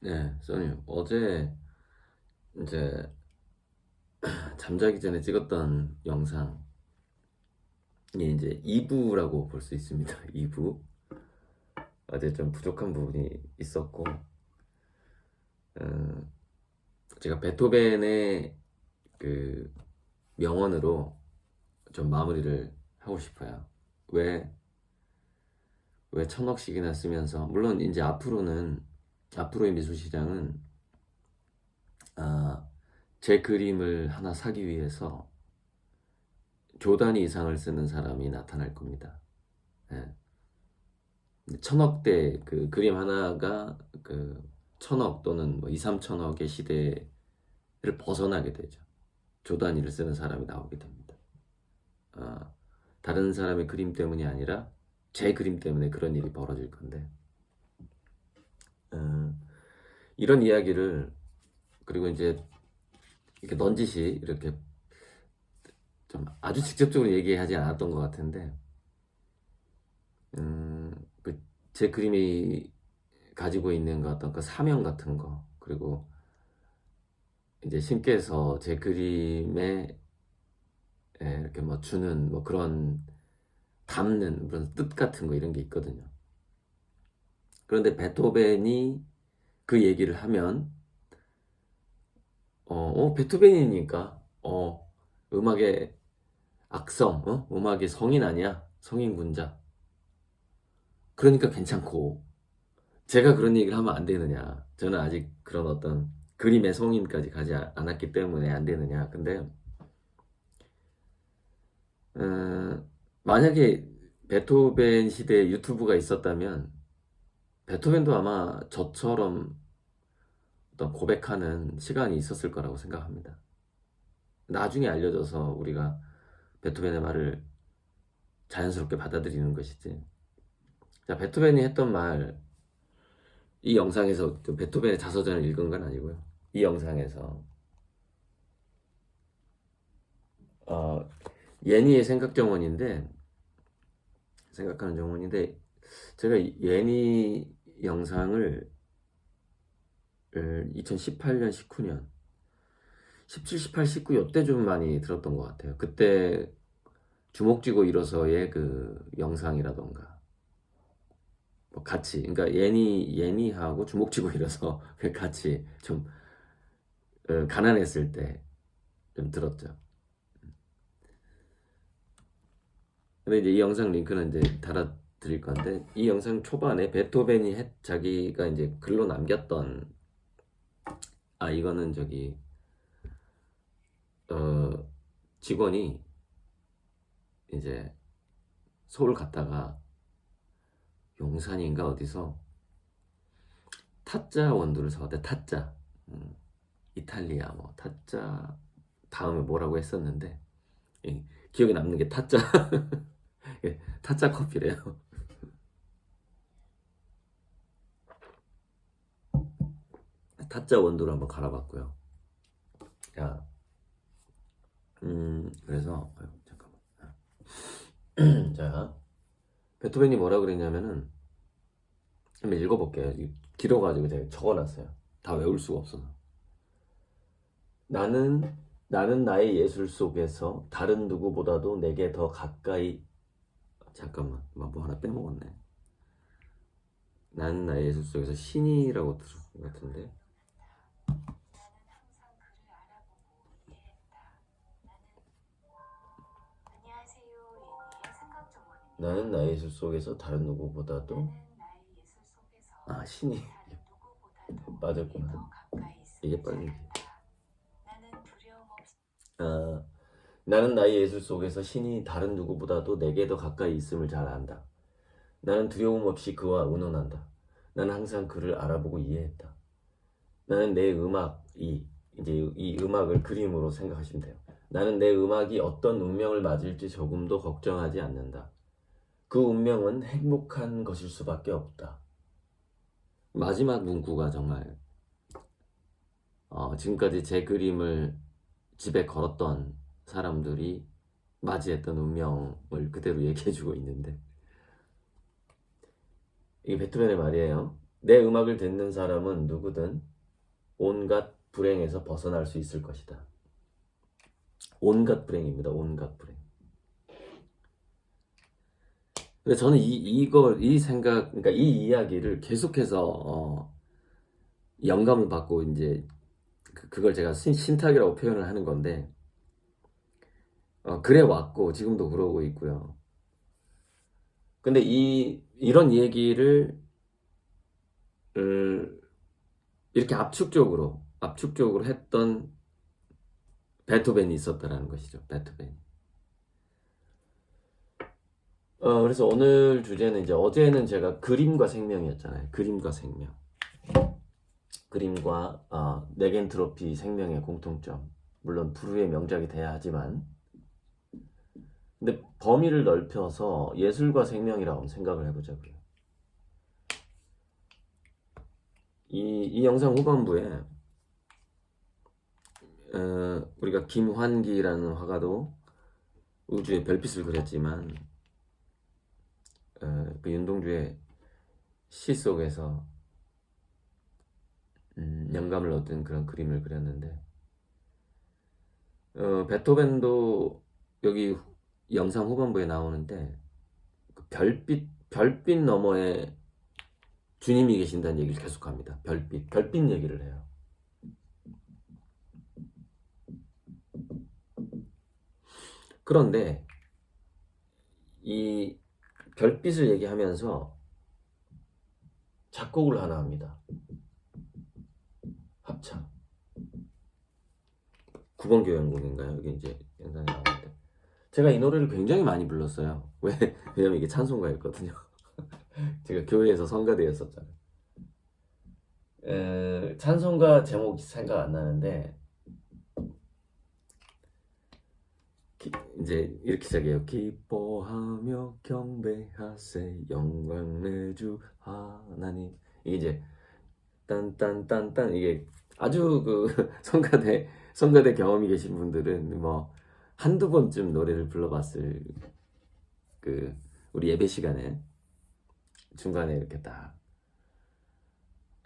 네, 써님. 어제 이제 잠자기 전에 찍었던 영상이 이제 2부라고 볼 수 있습니다. 2부. 어제 좀 부족한 부분이 있었고, 어, 제가 베토벤의 그 명언으로 좀 마무리를 하고 싶어요. 왜, 왜 천억씩이나 쓰면서, 물론 이제 앞으로의 미술 시장은, 아, 제 그림을 하나 사기 위해서 조 단위 이상을 쓰는 사람이 나타날 겁니다. 예. 천억대 그 그림 하나가 그 천억 또는 뭐 2, 3천억의 시대를 벗어나게 되죠. 조 단위를 쓰는 사람이 나오게 됩니다. 아, 다른 사람의 그림 때문이 아니라 제 그림 때문에 그런 일이 벌어질 건데, 어, 이런 이야기를, 그리고 이제 이렇게 넌지시 이렇게 좀 아주 직접적으로 얘기하지 않았던 것 같은데, 그제 그림이 가지고 있는 그 어떤 그 사명 같은 거, 그리고 이제 신께서 제 그림에 이렇게 뭐 주는 뭐 그런 담는 그런 뜻 같은 거 이런 게 있거든요. 그런데 베토벤이 그 얘기를 하면 베토벤이니까 음악의 악성, 음악의 성인 아니야? 성인군자. 그러니까 괜찮고 제가 그런 얘기를 하면 안 되느냐? 저는 아직 그런 어떤 그림의 성인까지 가지 않았기 때문에 안 되느냐? 근데 만약에 베토벤 시대에 유튜브가 있었다면 베토벤도 아마 저처럼 어떤 고백하는 시간이 있었을 거라고 생각합니다. 나중에 알려져서 우리가 베토벤의 말을 자연스럽게 받아들이는 것이지. 자, 베토벤이 했던 말, 이 영상에서 베토벤의 자서전을 읽은 건 아니고요. 이 영상에서 어, 예니의 생각하는 정원인데, 제가 예니 영상을 2018년, 19년, 17, 18, 19 요때 좀 많이 들었던 것 같아요. 그때 주먹 쥐고 일어서의 그 영상이라던가 뭐 같이, 그러니까 예니하고 주먹 쥐고 일어서 같이 좀 가난했을 때 좀 들었죠. 근데 이제 이 영상 링크는 이제 달아 드릴 건데, 이 영상 초반에 베토벤이 자기가 이제 글로 남겼던, 이거는 저기 어 직원이 이제 서울 갔다가 용산인가 어디서 타짜 원두를 사왔대. 타짜. 음, 이탈리아 뭐 타짜 다음에 뭐라고 했었는데, 기억에 남는 게 타짜. 예, 타짜 커피래요. 타짜 원두를 한번 갈아봤고요. 야, 그래서 잠깐만. 자, 베토벤이 뭐라 그랬냐면은 한번 읽어볼게요. 길어가지고 제가 적어놨어요. 다 외울 수가 없어서. 나는 나는 나의 예술 속에서 다른 누구보다도 내게 더 가까이. 잠깐만, 뭐 하나 빼먹었네. 나는 나의 예술 속에서 신이라고 들은 것 같은데. 나는 나의 예술 속에서 다른 누구보다도 신이 맞았구나. 이게 빨리. 나는 나의 예술 속에서 신이 다른 누구보다도 내게 더 가까이 있음을 잘 안다. 나는 두려움 없이 그와 의논한다. 나는 항상 그를 알아보고 이해했다. 나는 내 음악이, 이제 이 음악을 그림으로 생각하시면 돼요. 나는 내 음악이 어떤 운명을 맞을지 조금도 걱정하지 않는다. 그 운명은 행복한 것일 수밖에 없다. 마지막 문구가 정말 지금까지 제 그림을 집에 걸었던 사람들이 맞이했던 운명을 그대로 얘기해주고 있는데, 이게 베토벤의 말이에요. 내 음악을 듣는 사람은 누구든 온갖 불행에서 벗어날 수 있을 것이다. 온갖 불행입니다. 온갖 불행. 근데 저는 이 생각, 그러니까 이 이야기를 계속해서 영감을 받고 이제 그걸 제가 신탁이라고 표현을 하는 건데, 그래 왔고 지금도 그러고 있고요. 근데 이런 얘기를 이렇게 압축적으로 했던 베토벤이 있었다라는 것이죠. 베토벤. 그래서 오늘 주제는 이제 어제는 제가 그림과 생명이었잖아요. 그림과 생명. 그림과 네겐트로피 생명의 공통점. 물론 불후의 명작이 돼야 하지만, 근데 범위를 넓혀서 예술과 생명이라고 생각을 해보자고요. 이 영상 후반부에 우리가 김환기라는 화가도 우주의 별빛을 그렸지만 그 윤동주의 시 속에서 영감을 얻은 그런 그림을 그렸는데, 베토벤도 여기 영상 후반부에 나오는데 그 별빛 너머에 주님이 계신다는 얘기를 계속합니다. 별빛 얘기를 해요. 그런데 이 별빛을 얘기하면서 작곡을 하나 합니다. 합창. 9번 교향곡인가요? 여기 이제 영상에 나오는데 제가 이 노래를 굉장히 많이 불렀어요. 왜냐면 이게 찬송가였거든요. 제가 교회에서 성가대였었잖아요. 찬송가 제목이 생각 안 나는데 이제 이렇게 시작해요. 기뻐하며 경배하세 영광 내주 하나님. 이게 이제 딴딴딴딴, 이게 아주 그 성가대 경험이 계신 분들은 뭐 한두 번쯤 노래를 불러봤을 그 우리 예배 시간에 중간에 이렇게 딱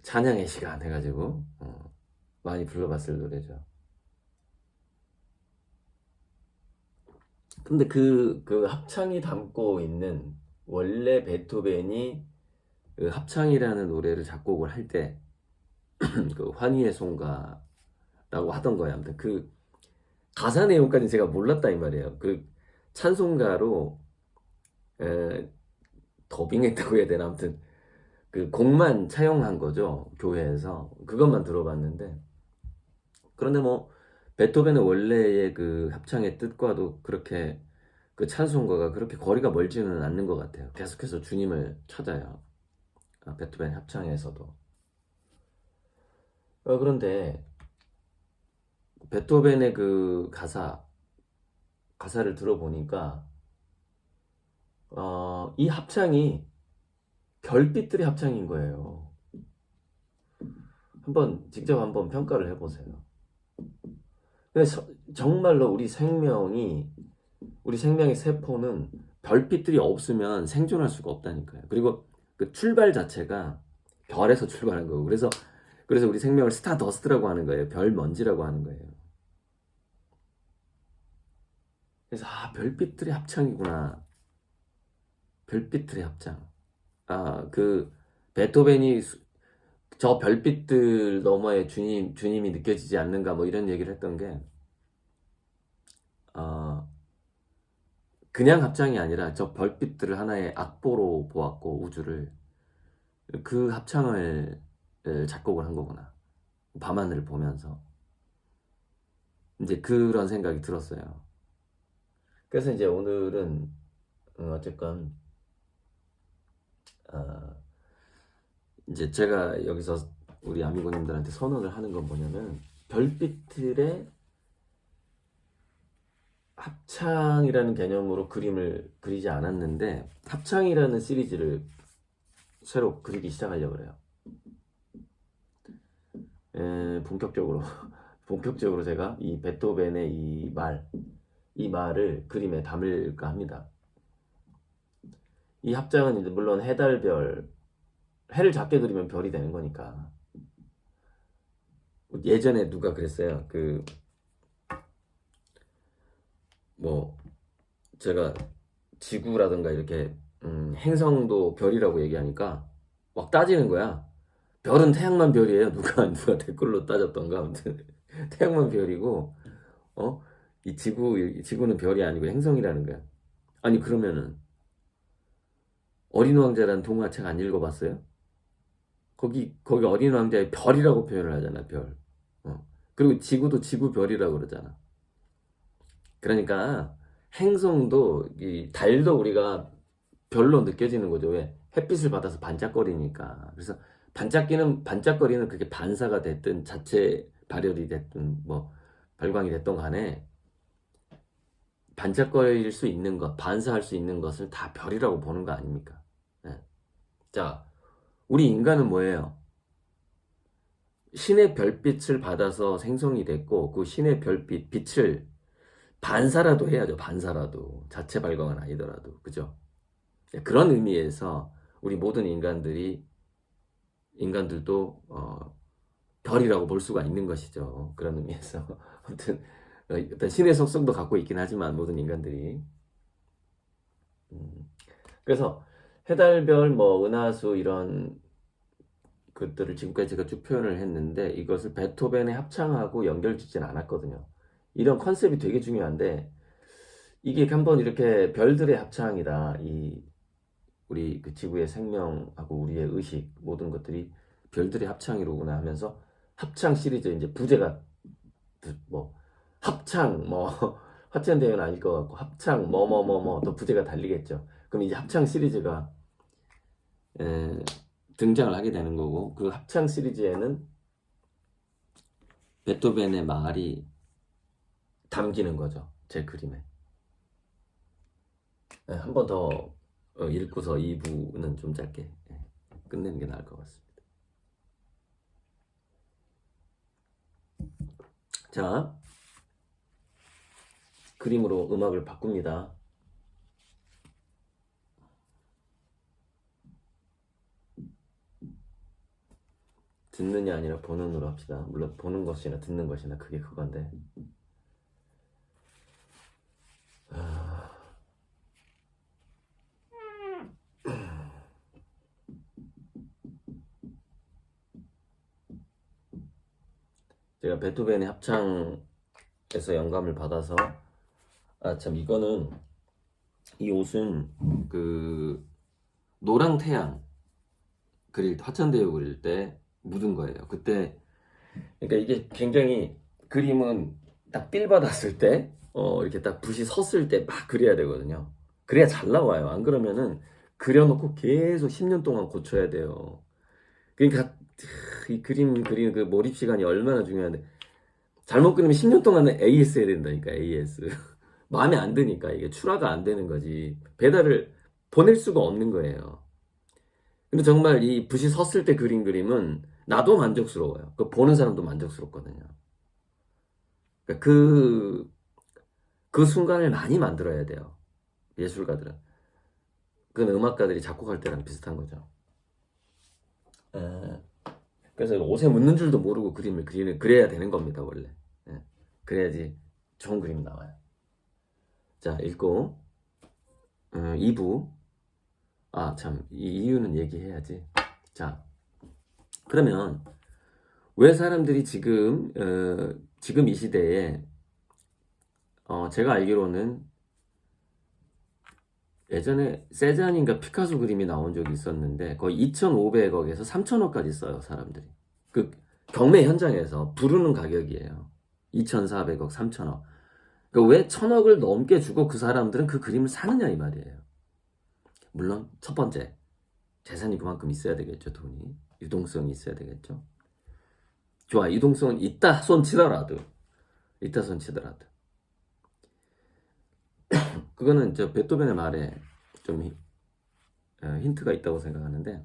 찬양의 시간 해가지고 많이 불러봤을 노래죠. 근데 그 합창이 담고 있는, 원래 베토벤이 그 합창이라는 노래를 작곡을 할 때 그 환희의 송가라고 하던 거예요. 아무튼 그 가사 내용까지 제가 몰랐다 이 말이에요. 그 찬송가로 더빙했다고 해야 되나, 아무튼 그 곡만 차용한 거죠, 교회에서. 그것만 들어봤는데, 그런데 뭐 베토벤의 원래의 그 합창의 뜻과도 그렇게 그 찬송가가 그렇게 거리가 멀지는 않는 것 같아요. 계속해서 주님을 찾아요. 베토벤 합창에서도. 그런데 베토벤의 그 가사를 들어보니까 이 합창이 별빛들의 합창인 거예요. 직접 한번 평가를 해보세요. 그래서 정말로 우리 생명의 세포는 별빛들이 없으면 생존할 수가 없다니까요. 그리고 그 출발 자체가 별에서 출발한 거고, 그래서 우리 생명을 스타더스트라고 하는 거예요. 별 먼지라고 하는 거예요. 그래서 별빛들의 합창이구나. 별빛들의 합창. 그 베토벤이 저 별빛들 너머에 주님이 느껴지지 않는가, 뭐 이런 얘기를 했던 게 그냥 합창이 아니라 저 별빛들을 하나의 악보로 보았고, 우주를, 그 합창을 작곡을 한 거구나. 밤하늘을 보면서 이제 그런 생각이 들었어요. 그래서 이제 오늘은 어쨌건 이제 제가 여기서 우리 아미고님들한테 선언을 하는 건 뭐냐면, 별빛들의 합창이라는 개념으로 그림을 그리지 않았는데 합창이라는 시리즈를 새로 그리기 시작하려고 그래요. 본격적으로 제가 이 베토벤의 이 말을 그림에 담을까 합니다. 이 합장은 이제 물론 해달별, 해를 작게 그리면 별이 되는 거니까. 예전에 누가 그랬어요. 뭐 제가 지구라든가 이렇게 행성도 별이라고 얘기하니까 막 따지는 거야. 별은 태양만 별이에요. 누가 댓글로 따졌던가. 아무튼 태양만 별이고 이 지구는 별이 아니고 행성이라는 거야. 아니 그러면은 어린 왕자라는 동화책 안 읽어봤어요? 거기 어린 왕자의 별이라고 표현을 하잖아. 별. 그리고 지구도 지구별이라고 그러잖아. 그러니까 행성도 이 달도 우리가 별로 느껴지는 거죠. 왜? 햇빛을 받아서 반짝거리니까. 그래서 반짝거리는 그게 반사가 됐든 자체 발열이 됐든 뭐 발광이 됐던 간에 반짝거릴 수 있는 것, 반사할 수 있는 것을 다 별이라고 보는 거 아닙니까? 네. 자, 우리 인간은 뭐예요? 신의 별빛을 받아서 생성이 됐고 그 신의 빛을 반사라도 해야죠. 반사라도. 자체 발광은 아니더라도. 그죠? 그런 의미에서 우리 모든 인간들도 별이라고 볼 수가 있는 것이죠. 그런 의미에서. 아무튼 어떤 신의 속성도 갖고 있긴 하지만 모든 인간들이. 그래서 해달별, 뭐 은하수 이런 것들을 지금까지 제가 쭉 표현을 했는데 이것을 베토벤의 합창하고 연결짓진 않았거든요. 이런 컨셉이 되게 중요한데 이게 한번 이렇게 별들의 합창이다. 우리 그 지구의 생명하고 우리의 의식 모든 것들이 별들의 합창이로구나 하면서 합창 시리즈 이제 부제가 뭐 합창 뭐 화천대유는 아닐 것 같고 합창 또 부제가 달리겠죠. 그럼 이제 합창 시리즈가 등장을 하게 되는 거고 그 합창 시리즈에는 베토벤의 말이 담기는 거죠. 제 그림에. 한 번 더 읽고서 2부는 좀 짧게 끝내는 게 나을 것 같습니다. 자, 그림으로 음악을 바꿉니다. 듣느냐 아니라 보는으로 합시다. 물론 보는 것이나 듣는 것이나 그게 그건데. 제가 베토벤의 합창에서 영감을 받아서 참 이거는 이 옷은 그 노랑 태양 화천대유 그릴 때 묻은 거예요. 그때 그러니까 이게 굉장히 그림은 딱 빌 받았을 때 이렇게 딱 붓이 섰을 때 막 그려야 되거든요. 그래야 잘 나와요. 안 그러면은 그려놓고 계속 10년 동안 고쳐야 돼요. 그러니까 이 그림 그리는 그 몰입 시간이 얼마나 중요한데 잘못 그리면 10년 동안은 AS 해야 된다니까. AS 마음에 안 드니까 이게 출하가 안 되는 거지. 배달을 보낼 수가 없는 거예요. 근데 정말 이 붓이 섰을 때 그린 그림은 나도 만족스러워요. 그 보는 사람도 만족스럽거든요. 그러니까 그 순간을 많이 만들어야 돼요. 예술가들은. 그건 음악가들이 작곡할 때랑 비슷한 거죠. 그래서 옷에 묻는 줄도 모르고 그림을 그래야 되는 겁니다, 원래. 그래야지 좋은 그림이 나와요. 자, 읽고 2부. 참, 이 이유는 얘기해야지. 자, 그러면 왜 사람들이 지금 이 시대에 제가 알기로는 예전에 세잔인가 피카소 그림이 나온 적이 있었는데 거의 2,500억에서 3,000억까지 써요, 사람들이. 그 경매 현장에서 부르는 가격이에요. 2,400억, 3,000억. 그러니까 왜 1,000억을 넘게 주고 그 사람들은 그 그림을 사느냐 이 말이에요. 물론 첫 번째 재산이 그만큼 있어야 되겠죠. 돈이 유동성이 있어야 되겠죠. 좋아, 유동성은 있다 손 치더라도 그거는 저 베토벤의 말에 좀 힌트가 있다고 생각하는데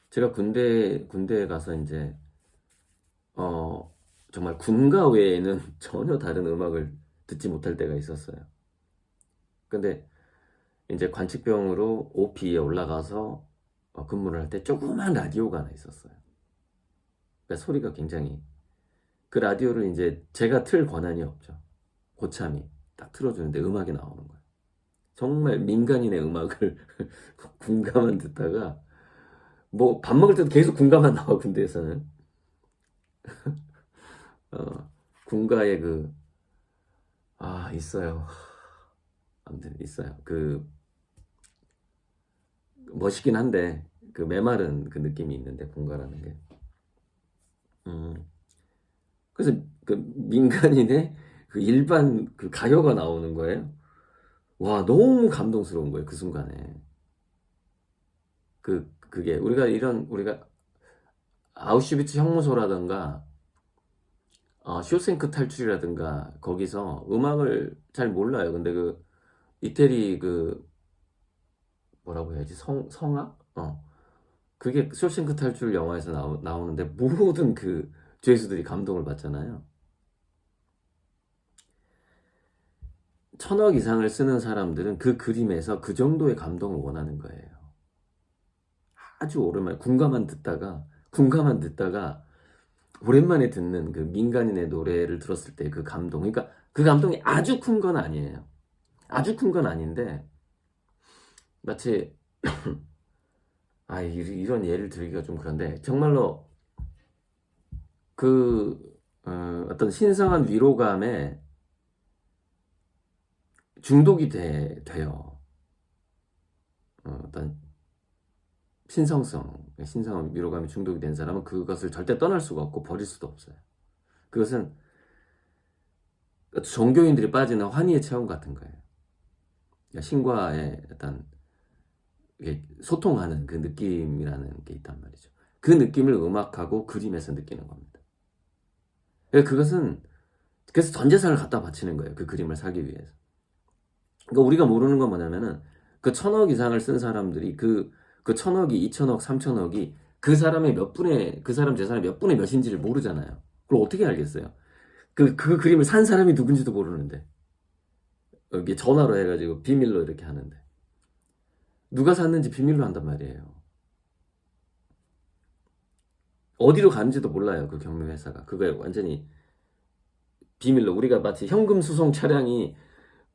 제가 군대에 가서 이제 정말 군가 외에는 전혀 다른 음악을 듣지 못할 때가 있었어요. 근데 이제 관측병으로 OP에 올라가서 근무를 할 때 조그만 라디오가 하나 있었어요. 그러니까 소리가 굉장히, 그 라디오를 이제 제가 틀 권한이 없죠. 고참이 딱 틀어주는데 음악이 나오는 거예요. 정말 민간인의 음악을 군가만 듣다가, 뭐 밥 먹을 때도 계속 군가만 나와. 군대에서는 군가에 있어요. 아무튼 있어요. 멋있긴 한데 그 메마른 그 느낌이 있는데, 군가라는 게. 그래서 그 민간인의 그 일반 그 가요가 나오는 거예요. 와, 너무 감동스러운 거예요, 그 순간에. 그게 우리가 아우슈비츠 형무소라든가 쇼생크 탈출이라든가 거기서 음악을 잘 몰라요. 근데 이태리 뭐라고 해야지, 성악? 그게 쇼생크 탈출 영화에서 나오는데 모든 그 죄수들이 감동을 받잖아요. 1,000억 이상을 쓰는 사람들은 그 그림에서 그 정도의 감동을 원하는 거예요. 아주 오랜만에 군가만 듣다가 오랜만에 듣는 그 민간인의 노래를 들었을 때 그 감동. 그러니까 그 감동이 아주 큰 건 아니에요. 아주 큰 건 아닌데, 마치 이런 예를 들기가 좀 그런데, 정말로 어떤 신성한 위로감에 중독이 돼요. 어떤 신성한 위로감에 중독이 된 사람은 그것을 절대 떠날 수가 없고 버릴 수도 없어요. 그것은 종교인들이 빠지는 환희의 체험 같은 거예요. 그러니까 신과의 어떤 소통하는 그 느낌이라는 게 있단 말이죠. 그 느낌을 음악하고 그림에서 느끼는 겁니다. 그래서 전 재산을 갖다 바치는 거예요. 그 그림을 사기 위해서. 그러니까 우리가 모르는 건 뭐냐면은, 그 1,000억 이상을 쓴 사람들이 그 1,000억이 2,000억 3,000억이 그 사람 재산의 몇 분의 몇인지를 모르잖아요. 그걸 어떻게 알겠어요? 그 그림을 산 사람이 누군지도 모르는데, 이게 전화로 해가지고 비밀로 이렇게 하는데, 누가 샀는지 비밀로 한단 말이에요. 어디로 가는지도 몰라요. 그 경매회사가. 그거에 완전히 비밀로. 우리가 마치 현금 수송 차량이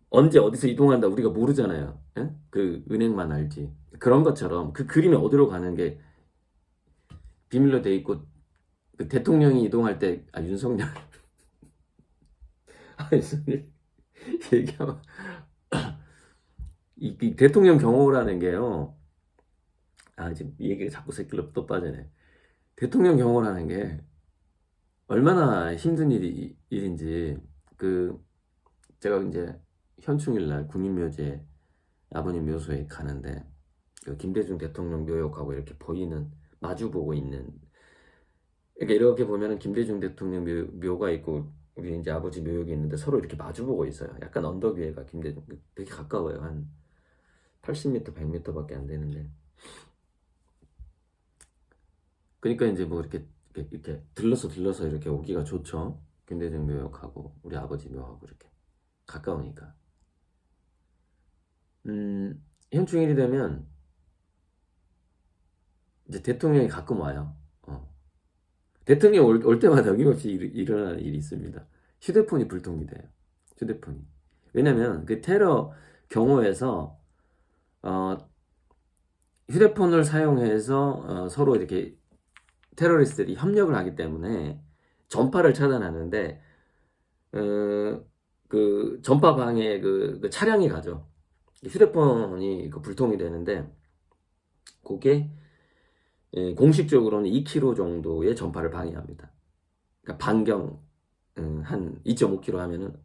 언제 어디서 이동한다 우리가 모르잖아요. 예? 그 은행만 알지. 그런 것처럼 그 그림이 어디로 가는 게 비밀로 돼 있고, 그 대통령이 이동할 때 윤석열 윤석열 얘기하면 이 대통령 경호라는 게요. 지금 이 얘기가 자꾸 새끼로 또 빠지네. 대통령 경호라는 게 얼마나 힘든 일인지. 제가 이제 현충일 날 국립묘지에 아버님 묘소에 가는데, 김대중 대통령 묘역하고 이렇게 마주보고 있는, 그러니까 이렇게 보면은 김대중 대통령 묘가 있고 우리 이제 아버지 묘역이 있는데 서로 이렇게 마주보고 있어요. 약간 언덕 위에가 김대중, 되게 가까워요. 한 80m, 100m밖에 안 되는데. 그러니까 이제 뭐 이렇게 들러서 이렇게 오기가 좋죠. 김대중 묘역하고 우리 아버지 묘하고 이렇게 가까우니까. 현충일이 되면 이제 대통령이 가끔 와요. 대통령 올 때마다 어김없이 일어나는 일이 있습니다. 휴대폰이 불통이 돼요. 휴대폰이. 왜냐면 그 테러 경우에서 휴대폰을 사용해서 서로 이렇게 테러리스트들이 협력을 하기 때문에 전파를 차단하는데, 그 전파 방에 그 차량이 가죠. 휴대폰이 불통이 되는데, 그게 공식적으로는 2km 정도의 전파를 방해합니다. 그러니까 반경 한 2.5km 하면은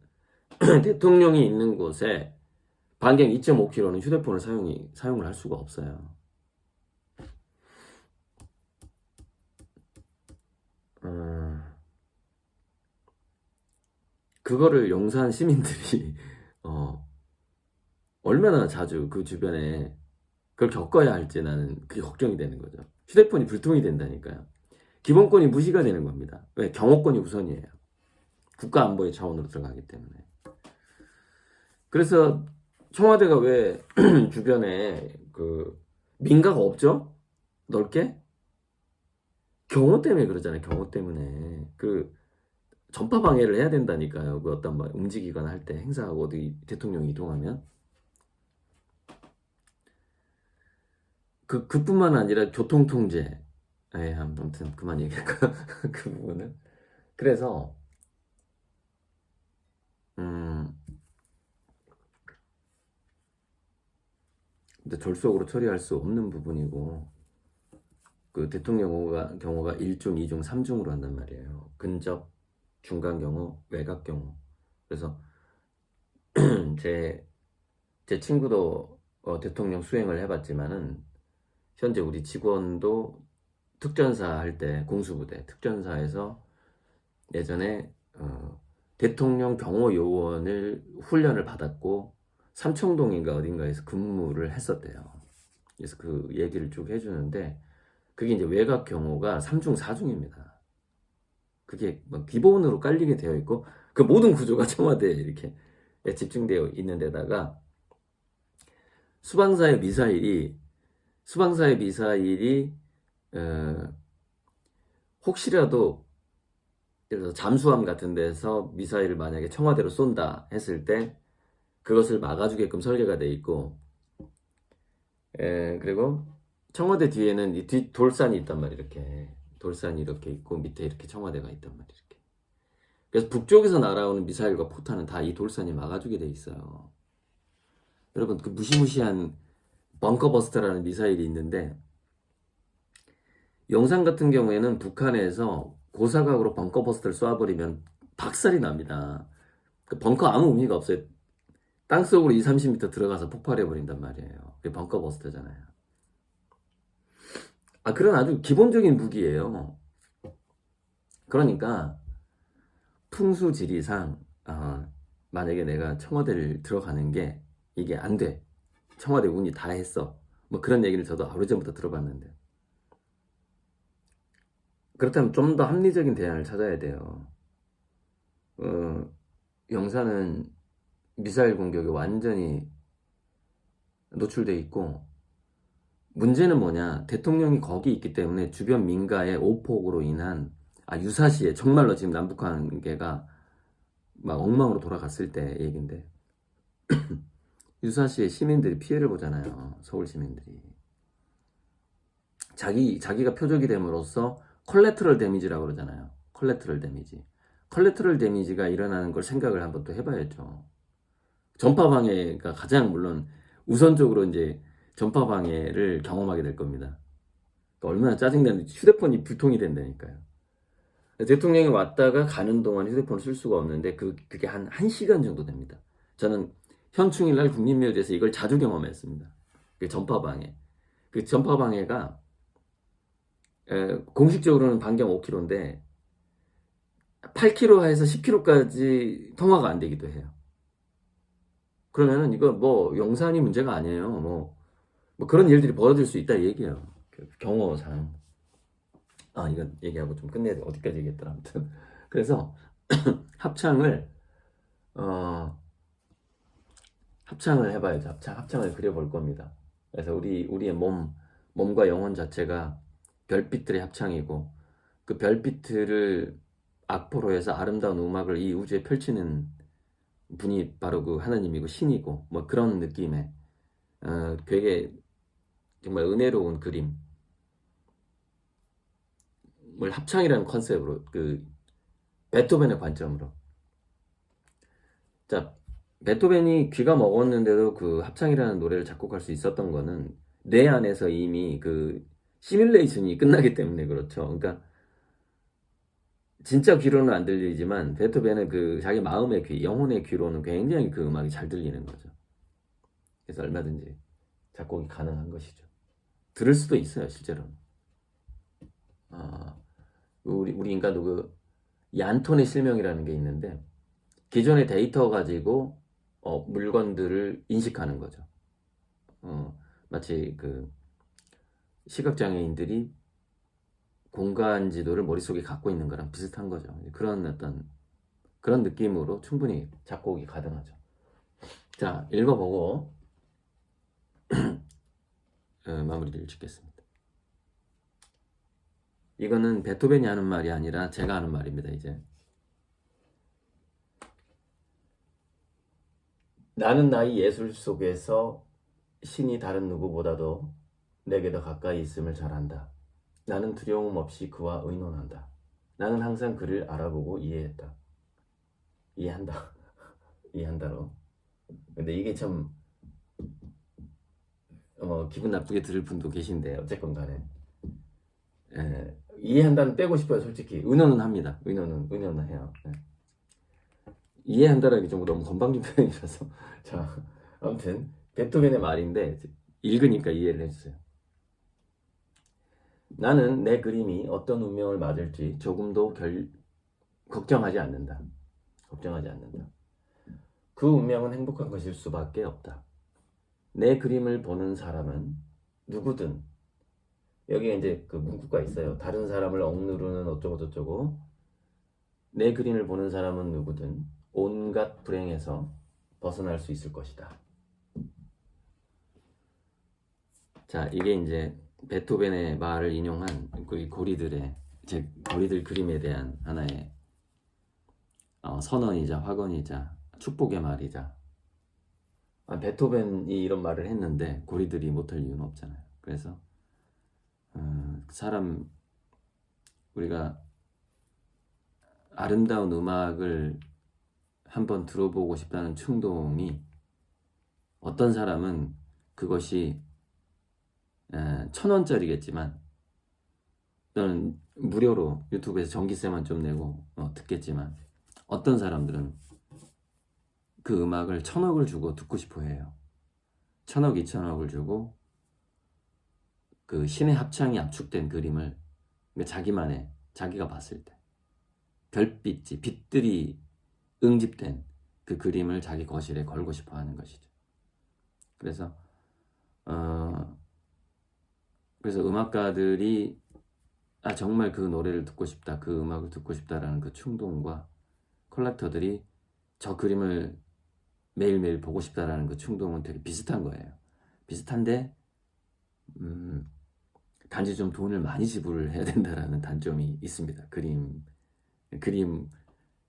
대통령이 있는 곳에 반경 2.5km는 휴대폰을 사용을 할 수가 없어요. 그거를 용산 시민들이 얼마나 자주 그 주변에 그걸 겪어야 할지 나는 그게 걱정이 되는 거죠. 휴대폰이 불통이 된다니까요. 기본권이 무시가 되는 겁니다. 왜? 경호권이 우선이에요. 국가안보의 차원으로 들어가기 때문에. 그래서 청와대가 왜 주변에 민가가 없죠? 넓게? 경호 때문에 그러잖아요. 경호 때문에. 그 전파 방해를 해야 된다니까요. 그 어떤 뭐 움직이거나 할 때 행사하고 어디 대통령이 이동하면. 그뿐만 아니라 교통 통제. 예, 아무튼 그만 얘기할까? 그 부분은. 그래서 음, 근데 졸속으로 처리할 수 없는 부분이고 그 대통령 경호가 1중, 2중, 3중으로 한단 말이에요. 근접, 중간 경호, 외곽 경호. 그래서 제, 제 친구도 대통령 수행을 해봤지만은 현재 우리 직원도 특전사 할 때 공수부대 특전사에서 예전에 대통령 경호 요원을 훈련을 받았고 삼청동인가 어딘가에서 근무를 했었대요. 그래서 그 얘기를 쭉 해주는데 그게 이제 외곽 경호가 3중, 4중입니다. 그게 뭐 기본으로 깔리게 되어 있고 그 모든 구조가 청와대에 이렇게 집중되어 있는 데다가 수방사의 미사일이 수방사의 미사일이 어, 혹시라도 예를 들어서 잠수함 같은 데서 미사일을 만약에 청와대로 쏜다 했을 때 그것을 막아주게끔 설계가 돼 있고 그리고 청와대 뒤에는 이 뒤 돌산이 있단 말이에요. 이렇게 돌산이 이렇게 있고 밑에 이렇게 청와대가 있단 말이에요. 이렇게. 그래서 북쪽에서 날아오는 미사일과 포탄은 다 이 돌산이 막아주게 돼 있어요. 여러분 그 무시무시한 벙커버스터라는 미사일이 있는데 영상 같은 경우에는 북한에서 고사각으로 벙커버스터를 쏴버리면 박살이 납니다. 그 벙커 아무 의미가 없어요. 땅속으로 2, 30m 들어가서 폭발해버린단 말이에요. 그게 벙커버스터잖아요. 그런 아주 기본적인 무기예요. 그러니까 풍수지리상 만약에 내가 청와대를 들어가는 게 이게 안 돼. 청와대 운이 다 했어. 뭐 그런 얘기를 저도 하루 전부터 들어봤는데 그렇다면 좀 더 합리적인 대안을 찾아야 돼요. 영사는 미사일 공격에 완전히 노출돼 있고 문제는 뭐냐 대통령이 거기 있기 때문에 주변 민가의 오폭으로 인한 유사시에 정말로 지금 남북 관계가 막 엉망으로 돌아갔을 때 얘긴데 유사시에 시민들이 피해를 보잖아요. 서울 시민들이 자기가 표적이 됨으로써 컬레터럴 데미지라고 그러잖아요. 컬레터럴 데미지. 컬레터럴 데미지가 일어나는 걸 생각을 한번 또 해봐야죠. 전파 방해가 가장 물론 우선적으로 이제 전파 방해를 경험하게 될 겁니다. 그러니까 얼마나 짜증나는지 휴대폰이 불통이 된다니까요. 대통령이 왔다가 가는 동안 휴대폰을 쓸 수가 없는데 그게 한 1시간 정도 됩니다. 저는 현충일날 국립묘지에서 이걸 자주 경험했습니다. 그 전파 방해. 그 전파 방해가 공식적으로는 반경 5km인데 8km에서 10km까지 통화가 안 되기도 해요. 그러면은 이거 뭐 영산이 문제가 아니에요. 뭐 그런 일들이 벌어질 수 있다 얘기예요. 경호상. 이건 얘기하고 좀 끝내야 돼. 어디까지 얘기했더라 아무튼. 그래서 합창을 합창을 해봐야죠. 합창을 그려볼 겁니다. 그래서 우리의 몸과 영혼 자체가 별빛들의 합창이고 그 별빛들을 악보로 해서 아름다운 음악을 이 우주에 펼치는 분이 바로 그 하나님이고 신이고 뭐 그런 느낌의 되게 정말 은혜로운 그림을 합창이라는 컨셉으로 그 베토벤의 관점으로 자 베토벤이 귀가 먹었는데도 그 합창이라는 노래를 작곡할 수 있었던 거는 뇌 안에서 이미 그 시뮬레이션이 끝나기 때문에 그렇죠. 그러니까 진짜 귀로는 안 들리지만 베토벤은 그 자기 마음의 귀, 영혼의 귀로는 굉장히 그 음악이 잘 들리는 거죠. 그래서 얼마든지 작곡이 가능한 것이죠. 들을 수도 있어요, 실제로는. 우리 인간도 그 얀톤의 실명이라는 게 있는데 기존의 데이터 가지고 물건들을 인식하는 거죠. 마치 그 시각장애인들이 공간 지도를 머릿속에 갖고 있는 거랑 비슷한 거죠. 그런 느낌으로 충분히 작곡이 가능하죠. 자, 읽어보고 마무리를 짓겠습니다. 이거는 베토벤이 하는 말이 아니라 제가 하는 말입니다. 이제 나는 나의 예술 속에서 신이 다른 누구보다도 내게 더 가까이 있음을 잘 안다. 나는 두려움 없이 그와 의논한다. 나는 항상 그를 알아보고 이해했다. 이해한다. 이해한다로. 근데 이게 참 기분 나쁘게 들을 분도 계신데 어쨌건 간에 이해한다는 빼고 싶어요. 솔직히 의논은 합니다. 의논은 해요. 이해한다라는 게 좀 너무 건방진 표현이라서 자, 아무튼 베토벤의 말인데 읽으니까 이해를 해주세요. 나는 내 그림이 어떤 운명을 맞을지 조금도 걱정하지 않는다. 걱정하지 않는다. 그 운명은 행복한 것일 수밖에 없다. 내 그림을 보는 사람은 누구든, 여기에 이제 그 문구가 있어요. 다른 사람을 억누르는 어쩌고 저쩌고. 내 그림을 보는 사람은 누구든 온갖 불행에서 벗어날 수 있을 것이다. 자, 이게 이제 베토벤의 말을 인용한 그 고리들 그림에 대한 하나의 선언이자 화건이자 축복의 말이자, 베토벤이 이런 말을 했는데 고리들이 못할 이유는 없잖아요. 그래서 우리가 아름다운 음악을 한번 들어보고 싶다는 충동이, 어떤 사람은 그것이 1,000원짜리겠지만 또는 무료로 유튜브에서 전기세만 좀 내고 듣겠지만, 어떤 사람들은 그 음악을 1,000억을 주고 듣고 싶어 해요. 1,000억, 2,000억을 주고 그 신의 합창이 압축된 그림을, 자기가 봤을 때 빛들이 응집된 그 그림을 자기 거실에 걸고 싶어 하는 것이죠. 그래서 음악가들이 정말 그 노래를 듣고 싶다, 그 음악을 듣고 싶다라는 그 충동과 컬렉터들이 저 그림을 매일매일 보고 싶다라는 그 충동은 되게 비슷한 거예요. 비슷한데 단지 좀 돈을 많이 지불해야 된다라는 단점이 있습니다.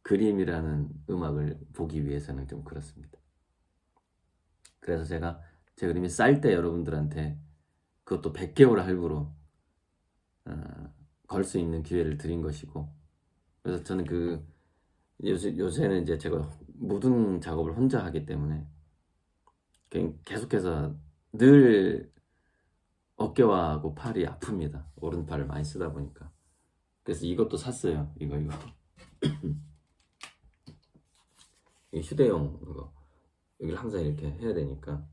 그림이라는 음악을 보기 위해서는 좀 그렇습니다. 그래서 제가 제 그림이 쌀 때 여러분들한테 그것도 100개월 할부로 걸 수 있는 기회를 드린 것이고, 그래서 저는 요새는 이제 제가 모든 작업을 혼자 하기 때문에 계속해서 늘 어깨와 팔이 아픕니다. 오른팔을 많이 쓰다 보니까. 그래서 이것도 샀어요. 이거 이 휴대용 이거, 여기를 항상 이렇게 해야 되니까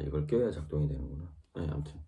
이걸 껴야 작동이 되는구나. 아무튼